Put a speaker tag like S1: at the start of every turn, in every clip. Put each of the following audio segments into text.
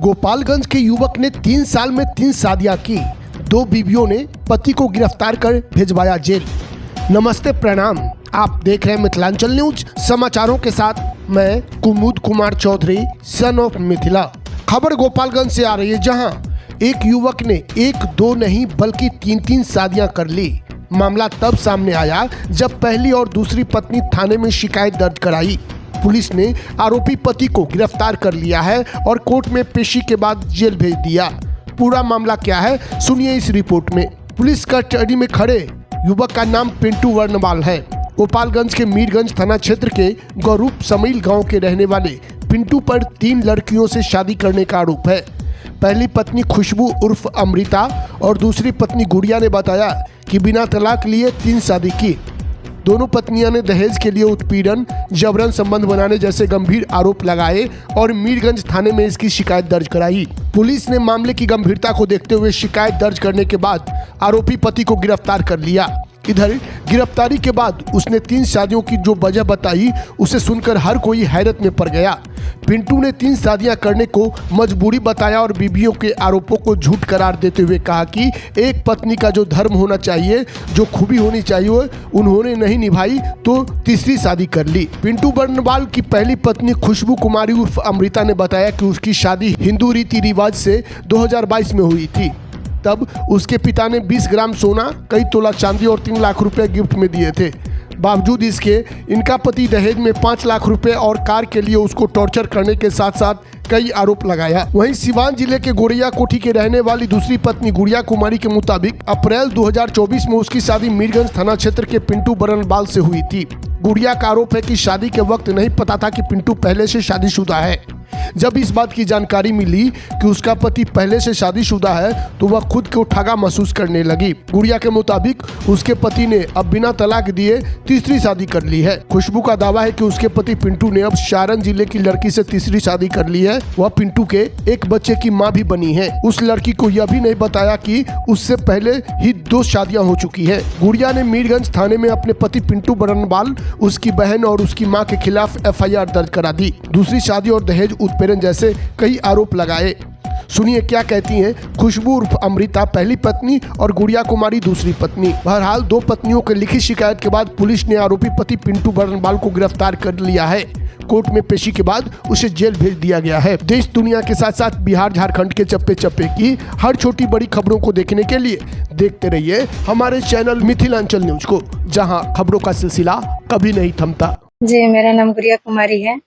S1: गोपालगंज के युवक ने 3 साल में 3 शादियां की। 2 बीवियों ने पति को गिरफ्तार कर भिजवाया जेल। नमस्ते, प्रणाम। आप देख रहे हैं मिथिलांचल न्यूज। समाचारों के साथ मैं कुमुद कुमार चौधरी, सन ऑफ मिथिला। खबर गोपालगंज से आ रही है, जहां एक युवक ने 1-2 नहीं बल्कि 3-3 शादियां कर ली। मामला तब सामने आया जब पहली और दूसरी पत्नी थाने में शिकायत दर्ज कराई। पुलिस ने आरोपी पति को गिरफ्तार कर लिया है और कोर्ट में पेशी के बाद जेल भेज दिया। पूरा मामला क्या है, सुनिए इस रिपोर्ट में। पुलिस कस्टडी में खड़े युवक का नाम पिंटू वर्णवाल है। गोपालगंज के मीरगंज थाना क्षेत्र के गौरूप समील गांव के रहने वाले पिंटू पर 3 लड़कियों से शादी करने का आरोप है। पहली पत्नी खुशबू उर्फ अमृता और दूसरी पत्नी गुड़िया ने बताया कि बिना तलाक लिए 3 शादी की। दोनों पत्नियां ने दहेज के लिए उत्पीड़न, जबरन संबंध बनाने जैसे गंभीर आरोप लगाए और मीरगंज थाने में इसकी शिकायत दर्ज कराई। पुलिस ने मामले की गंभीरता को देखते हुए शिकायत दर्ज करने के बाद आरोपी पति को गिरफ्तार कर लिया। इधर गिरफ्तारी के बाद उसने 3 शादियों की जो वजह बताई, उसे सुनकर हर कोई हैरत में पड़ गया। पिंटू ने 3 शादियां करने को मजबूरी बताया और बीवियों के आरोपों को झूठ करार देते हुए कहा कि एक पत्नी का जो धर्म होना चाहिए, जो खूबी होनी चाहिए, उन्होंने नहीं निभाई तो तीसरी शादी कर ली। पिंटू वर्णवाल की पहली पत्नी खुशबू कुमारी उर्फ अमृता ने बताया कि उसकी शादी हिंदू रीति रिवाज से 2022 में हुई थी। तब उसके पिता ने 20 ग्राम सोना, कई तोला चांदी और 3 लाख रुपए गिफ्ट में दिए थे। बावजूद इसके इनका पति दहेज में 5 लाख रुपए और कार के लिए उसको टॉर्चर करने के साथ साथ कई आरोप लगाया। वहीं सिवान जिले के गोरैया कोठी के रहने वाली दूसरी पत्नी गुड़िया कुमारी के मुताबिक अप्रैल 2024 में उसकी शादी मीरगंज थाना क्षेत्र के पिंटू वर्णवाल से हुई थी। गुड़िया का आरोप है कि शादी के वक्त नहीं पता था कि पिंटू पहले से शादीशुदा है। जब इस बात की जानकारी मिली कि उसका पति पहले से शादीशुदा है तो वह खुद को ठगा महसूस करने लगी। गुड़िया के मुताबिक उसके पति ने अब बिना तलाक दिए तीसरी शादी कर ली है। खुशबू का दावा है कि उसके पति पिंटू ने अब सारण जिले की लड़की से तीसरी शादी कर ली है। वह पिंटू के एक बच्चे की मां भी बनी है। उस लड़की को यह भी नहीं बताया कि उससे पहले ही 2 शादियां हो चुकी है। गुड़िया ने मीरगंज थाने में अपने पति पिंटू वर्णवाल, उसकी बहन और उसकी मां के खिलाफ FIR दर्ज करा दी। दूसरी शादी और दहेज उत्पीड़न जैसे कई आरोप लगाए। सुनिए क्या कहती हैं खुशबू उर्फ अमृता, पहली पत्नी, और गुड़िया कुमारी, दूसरी पत्नी। बहरहाल 2 पत्नियों के लिखित शिकायत के बाद पुलिस ने आरोपी पति पिंटू वर्णवाल को गिरफ्तार कर लिया है। कोर्ट में पेशी के बाद उसे जेल भेज दिया गया है। देश दुनिया के साथ साथ बिहार झारखंड के चप्पे चप्पे की हर छोटी बड़ी खबरों को देखने के लिए देखते रहिए हमारे चैनल मिथिलांचल न्यूज को, जहां खबरों का सिलसिला कभी नहीं थमता।
S2: जी, मेरा नाम गुड़िया कुमारी है।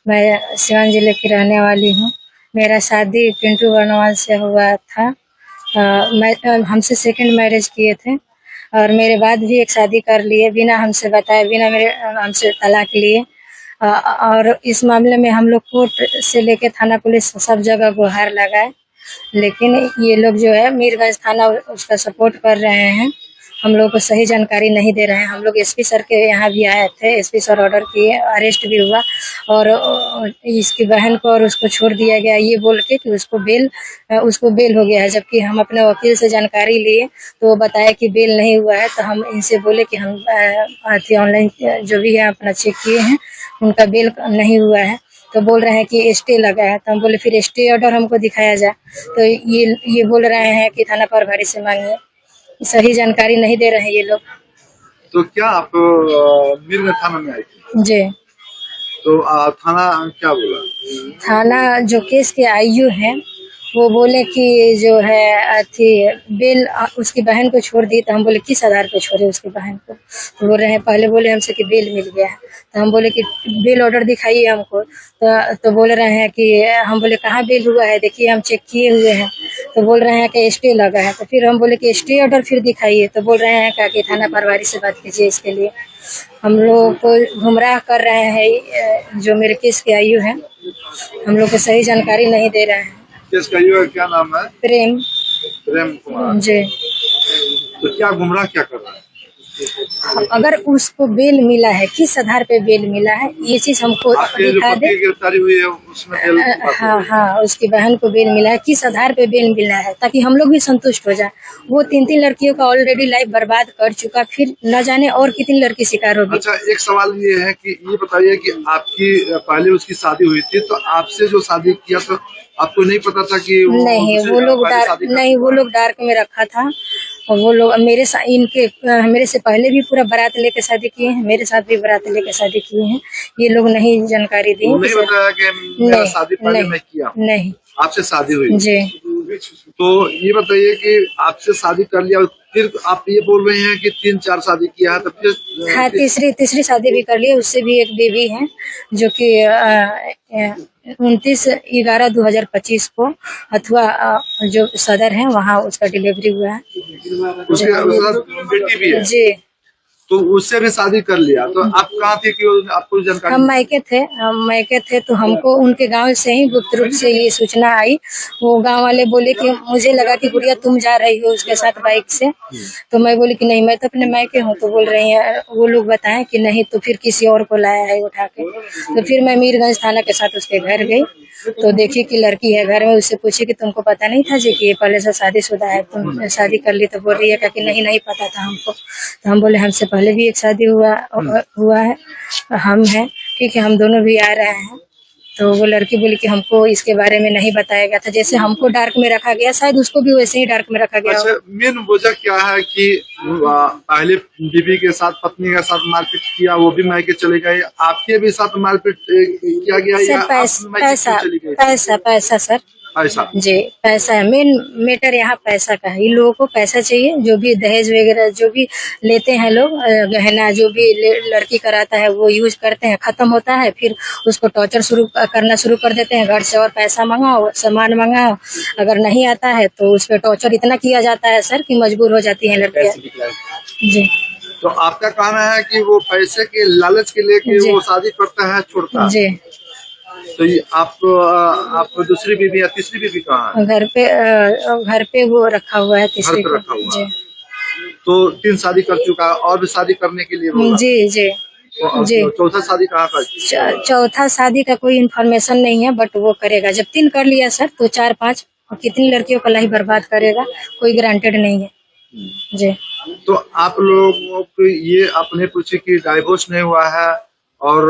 S2: मैं सिवान जिले की रहने वाली हूँ। मेरा शादी पिंटू वर्णवाल से हुआ था। हमसे सेकंड मैरिज किए थे और मेरे बाद भी एक शादी कर लिए बिना हमसे बताए, बिना हमसे तलाक लिए। और इस मामले में हम लोग कोर्ट से लेके थाना पुलिस सब जगह गुहार लगाए, लेकिन ये लोग जो है मीरगंज थाना उसका सपोर्ट कर रहे हैं। हम लोग को सही जानकारी नहीं दे रहे हैं। हम लोग SP सर के यहाँ भी आए थे, SP सर ऑर्डर किए, अरेस्ट भी हुआ और इसकी बहन को और उसको छोड़ दिया गया ये बोल के कि उसको बेल हो गया है। जबकि हम अपने वकील से जानकारी लिए तो वो बताया कि बेल नहीं हुआ है। तो हम इनसे बोले कि हम ऑनलाइन जो भी है अपना चेक किए हैं, उनका बेल नहीं हुआ है। तो बोल रहे हैं कि स्टे लगा है। तो हम बोले फिर स्टे ऑर्डर हमको दिखाया जाए। तो ये बोल रहे हैं कि थाना प्रभारी से मांगिए। सही जानकारी नहीं दे रहे हैं ये लोग।
S3: तो क्या आप मीरगंज थाना में आई थी?
S2: जी।
S3: तो थाना क्या बोला?
S2: थाना जो केस के IU हैं वो बोले कि जो है बेल उसकी बहन को छोड़ दी। तो हम बोले किस आधार पे छोड़े उसकी बहन को? तो बोल रहे हैं, पहले बोले हमसे कि बेल मिल गया है। तो हम बोले कि बेल ऑर्डर दिखाइए हमको। तो बोल रहे हैं कि हम बोले कहाँ बेल हुआ है, देखिए हम चेक किए हुए हैं। तो बोल रहे हैं कि स्टे लगा है। तो फिर हम बोले कि स्टे ऑर्डर फिर दिखाइए। तो बोल रहे हैं कि थाना प्रभारी से बात कीजिए इसके लिए। हम लोग को गुमराह कर रहे हैं जो मेरे केस के IU हैं। हम लोग को सही जानकारी नहीं दे रहे हैं।
S3: केस का क्या नाम है?
S2: प्रेम
S3: कुमार जी। तो क्या गुमराह क्या कर रहा है?
S2: अगर उसको बेल मिला है, किस आधार पे बेल मिला है, ये चीज हमको
S3: आपके जो
S2: दिखा
S3: पति
S2: दे।
S3: की गिरफ्तारी हुई है उसमें जेल की बात
S2: हाँ हाँ, उसकी बहन को बेल मिला है, किस आधार पे बेल मिला है, ताकि हम लोग भी संतुष्ट हो जाए। वो 3 लड़कियों का ऑलरेडी लाइफ बर्बाद कर चुका, फिर न जाने और कितनी लड़की शिकार होगी।
S3: अच्छा, एक सवाल ये है कि ये बताइए कि आपकी पहले उसकी शादी हुई थी, तो आपसे जो शादी किया तो आपको नहीं पता था कि
S2: नहीं,
S3: दूसरे
S2: वो लोग
S3: पहले शादी कर
S2: नहीं, वो लोग डार्क में रखा था। और वो लोग मेरे से पहले भी पूरा बारात लेके शादी किए हैं, मेरे साथ भी बारात लेके शादी किए हैं। ये लोग नहीं जानकारी दी।
S3: नहीं बताया कि मेरा शादी पहले मैं किया,
S2: नहीं,
S3: आपसे शादी हुई।
S2: जी
S3: तो ये बताइए कि आपसे शादी कर लिया, फिर आप ये बोल रहे हैं कि 3-4 शादी किया है, तो फिर
S2: हाँ, तीसरी शादी भी कर ली, उससे भी एक बेबी है, जो कि 29/11/2025 को हथुआ जो सदर है वहाँ उसका डिलीवरी हुआ है।
S3: उसके साथ बेटी भी है,
S2: जी,
S3: तो उससे भी शादी कर लिया। तो आप कहाँ थे कि आपको जानकारी?
S2: हम मायके थे, तो हमको उनके गांव से ही गुप्त रूप से ये सूचना आई। वो गांव वाले बोले कि मुझे लगा कि गुड़िया तुम जा रही हो उसके साथ बाइक से, तो मैं बोली कि नहीं, मैं तो अपने मायके हूँ। तो बोल रही है, वो लोग बताएं कि नहीं, तो फिर किसी और को लाया है उठा के। तो फिर मैं मीरगंज थाना के साथ उसके घर गई, तो देखी कि लड़की है घर में। उससे पूछी कि तुमको पता नहीं था जी कि ये पहले से शादीशुदा है, तुम शादी कर ली? तो बोल रही है कि नहीं पता था हमको। तो हम बोले हमसे पहले भी एक शादी हुआ है, हम हैं, ठीक है, हम दोनों भी आ रहे हैं। तो वो लड़की बोली कि हमको इसके बारे में नहीं बताया गया था, जैसे हमको डार्क में रखा गया, शायद उसको भी वैसे ही डार्क में रखा गया।
S3: अच्छा, मेन वजह क्या है कि पहले बीवी के साथ, पत्नी के साथ मारपीट किया, वो भी मायके चले गए, आपके भी साथ मारपीट किया गया या आप मायके चली गई?
S2: पैसा सर,
S3: पैसा
S2: जी, पैसा है मेन मैटर, यहाँ पैसा का है। इन लोगों को पैसा चाहिए, जो भी दहेज वगैरह जो भी लेते हैं लोग, गहना जो भी लड़की कराता है वो यूज करते हैं, खत्म होता है, फिर उसको टॉर्चर करना शुरू कर देते हैं। घर से और पैसा मंगाओ, सामान मंगाओ, अगर नहीं आता है तो उस पर टॉर्चर इतना किया जाता है सर कि मजबूर हो जाती है लड़कियाँ। जी,
S3: तो आपका कहना है कि वो पैसे के लालच के लेके वो शादी करता है, छोड़ता है?
S2: जी।
S3: तो ये आप दूसरी बीवी या तीसरी बीवी कहाँ है?
S2: घर पे वो रखा हुआ है, तीसरी
S3: घर पे रखा हुआ है।
S2: जी।
S3: तो 3 शादी कर चुका है और भी शादी करने के लिए बोला।
S2: जी
S3: तो चौथा शादी कहाँ कर?
S2: चौथा शादी का कोई इन्फॉर्मेशन नहीं है, बट वो करेगा। जब 3 कर लिया सर, तो 4-5 कितनी लड़कियों का लाइफ बर्बाद करेगा, कोई गारंटेड नहीं है जी।
S3: तो आप लोगों को ये आपने पूछे कि डाइवोर्स नहीं हुआ है और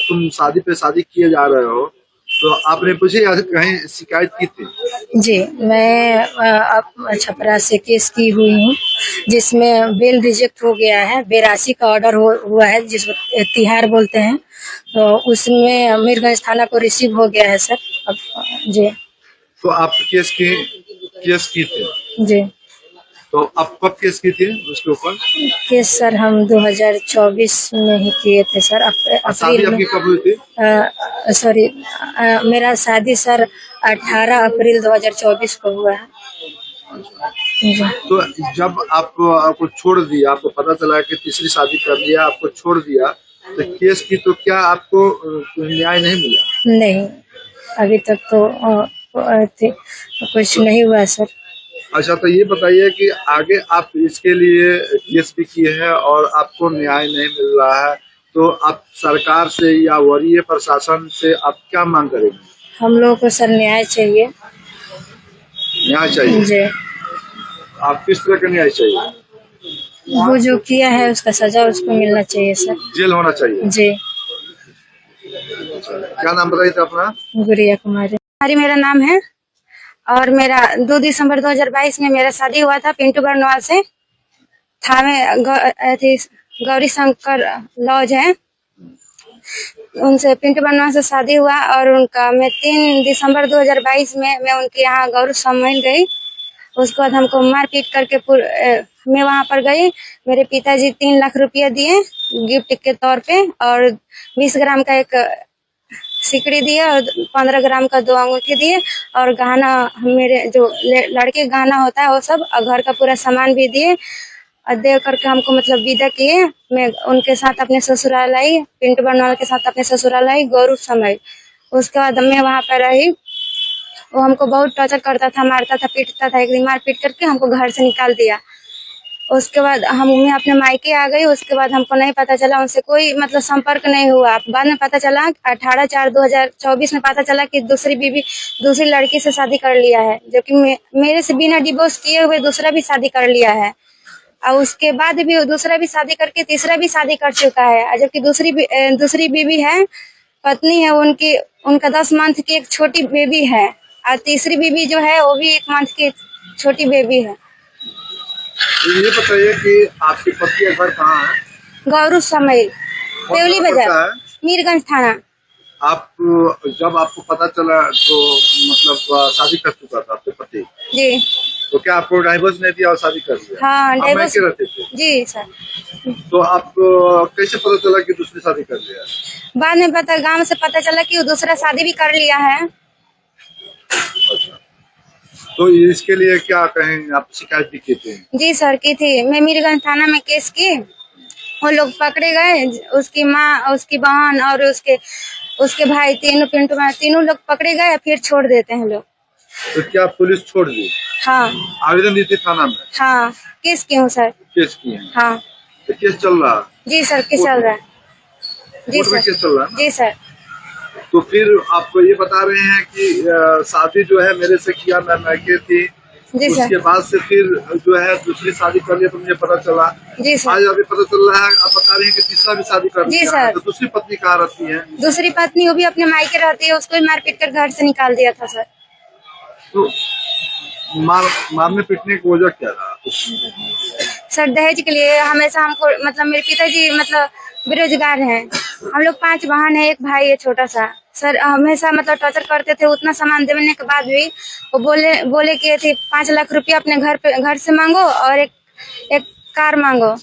S3: तुम शादी पे शादी किए जा रहे हो, तो आपने पूछे या कहीं शिकायत की थी?
S2: जी, मैं छपरा से केस की हुई हूँ, जिसमें बेल रिजेक्ट हो गया है। 82 का ऑर्डर हुआ है, जिसको तिहार बोलते हैं, तो उसमें मीरगंज थाना को रिसीव हो गया है सर। अब जी,
S3: तो आप केस की थे?
S2: जी,
S3: तो आप कब केस की थी उसके ऊपर?
S2: केस सर हम 2024 में ही किए थे सर,
S3: शादी
S2: अप्रैल में।
S3: आपकी कब हुई थी?
S2: सॉरी, मेरा शादी सर 18 अप्रैल 2024 को हुआ है जी।
S3: तो जब आपको छोड़ दिया, आपको पता चला कि तीसरी शादी कर लिया, आपको छोड़ दिया, तो केस की, तो क्या आपको न्याय नहीं मिला?
S2: नहीं, अभी तक तो कुछ नहीं हुआ सर।
S3: अच्छा, तो ये बताइए कि आगे आप इसके लिए केस भी किए हैं और आपको न्याय नहीं मिल रहा है, तो आप सरकार से या वरीय प्रशासन से आप क्या मांग करेंगे?
S2: हम लोगों को सर न्याय चाहिए।
S3: न्याय चाहिए
S2: जी,
S3: आप किस तरह का न्याय चाहिए?
S2: वो जो किया है उसका सजा उसको मिलना चाहिए सर।
S3: जेल होना चाहिए।
S2: जी,
S3: क्या नाम बताइए थे अपना?
S2: गुड़िया कुमारी
S4: मेरा नाम है, और मेरा 2 दिसंबर 2022 में मेरा शादी हुआ था पिंटू बर्नवाल से। थावे गौरी शंकर लॉज है, उनसे पिंटू बर्नवाल से शादी हुआ। और उनका मैं 3 दिसंबर 2022 में मैं उनके यहाँ गौरव सम्मेलन गई। उसके बाद हमको मारपीट करके मैं वहाँ पर गई। मेरे पिताजी 3 लाख रुपया दिए गिफ्ट के तौर पे, और 20 ग्राम का एक सिकड़ी दिए, और 15 ग्राम का 2 अंगूठी दिए, और गहना, मेरे जो लड़के गहना होता है वो सब, और घर का पूरा सामान भी दिए, और दे करके हमको मतलब विदा किए। मैं उनके साथ अपने ससुराल आई, पिंटू बर्नवाल के साथ अपने ससुराल आई गौरव समय। उसके बाद मैं वहाँ पर रही। वो हमको बहुत टॉर्चर करता था, मारता था, पीटता था। एक दिन मार पीट करके हमको घर से निकाल दिया। उसके बाद मैं अपने मायके आ गई। उसके बाद हमको नहीं पता चला, उनसे कोई मतलब संपर्क नहीं हुआ। बाद में पता चला 18/4/2024 में पता चला कि दूसरी बीवी दूसरी लड़की से शादी कर लिया है, जो कि मेरे से बिना डिवोर्स किए हुए दूसरा भी शादी कर लिया है। और उसके बाद भी दूसरा भी शादी करके तीसरा भी शादी कर चुका है। जबकि दूसरी बीवी है, पत्नी है उनकी, उनका 10 मंथ की एक छोटी बेबी है। और तीसरी बीवी जो है वो भी 1 मंथ की छोटी बेबी है।
S3: तो ये बताइए कि आपके पति का घर कहाँ है?
S4: गौरू समैल, पेवली बाजार,
S3: है?
S4: मीरगंज थाना।
S3: आप जब आपको पता चला तो मतलब शादी कर चुका था आपके पति?
S4: जी
S3: तो क्या आपको डाइवोर्स नहीं दिया और शादी कर दिया?
S4: हाँ,
S3: आप
S4: डाइवोर्स
S3: मायके रहते थे?
S4: जी सर।
S3: तो आपको कैसे पता चला कि दूसरी शादी कर लिया?
S4: बाद में पता, गांव से पता चला कि वो दूसरा शादी भी कर लिया है।
S3: अच्छा, तो इसके लिए क्या कहें, आप शिकायत भी की थी?
S4: जी सर की थी, मैं मीरगंज थाना में केस की। वो लोग पकड़े गए, उसकी माँ, उसकी बहन और उसके भाई, तीनों लोग पकड़े गए, फिर छोड़ देते हैं लोग।
S3: तो क्या पुलिस छोड़ दी?
S4: हाँ।
S3: आवेदन दी थी थाना में?
S4: हाँ, केस की हूँ सर।
S3: केस की है?
S4: हाँ
S3: तो केस चल रहा है?
S4: जी सर, केस चल रहा है। जी
S3: कोर्ट में
S4: सर,
S3: केस चल रहा है?
S4: जी सर।
S3: तो फिर आपको ये बता रहे हैं कि शादी जो है मेरे से किया, मैं मायके थी,
S4: जी सर।
S3: उसके बाद से फिर जो है दूसरी शादी कर लिया तो मुझे पता चला।
S4: जी सर।
S3: आज अभी पता चल रहा है, आप बता रहे हैं कि तीसरा भी शादी कर
S4: जी
S3: लिया
S4: सर।
S3: है। तो दूसरी पत्नी कहाँ रहती है?
S4: दूसरी पत्नी वो भी अपने मायके रहती है, उसको भी मारपीट कर घर से निकाल दिया था सर।
S3: तो मारने पीटने की वजह क्या रहा?
S4: सर दहेज के लिए हमेशा हमको, मतलब मेरे पिताजी मतलब बेरोजगार हैं। हम लोग 5 बहन है, एक भाई है छोटा सा। सर हमेशा मतलब टॉर्चर करते थे। उतना सामान देने के बाद भी वो बोले कि थे 5 लाख रुपया अपने घर से मांगो और एक कार मांगो।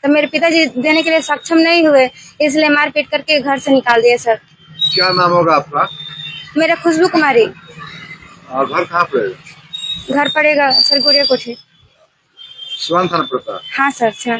S4: तो मेरे पिताजी देने के लिए सक्षम नहीं हुए, इसलिए मारपीट करके घर से निकाल दिए सर।
S3: क्या नाम होगा आपका?
S4: मेरा खुशबू कुमारी।
S3: और घर कहाँ पर?
S4: घर पड़ेगा सर गुड़िया कोठी।
S3: सिवान थाना पड़ता है?
S4: हाँ सर, अच्छा।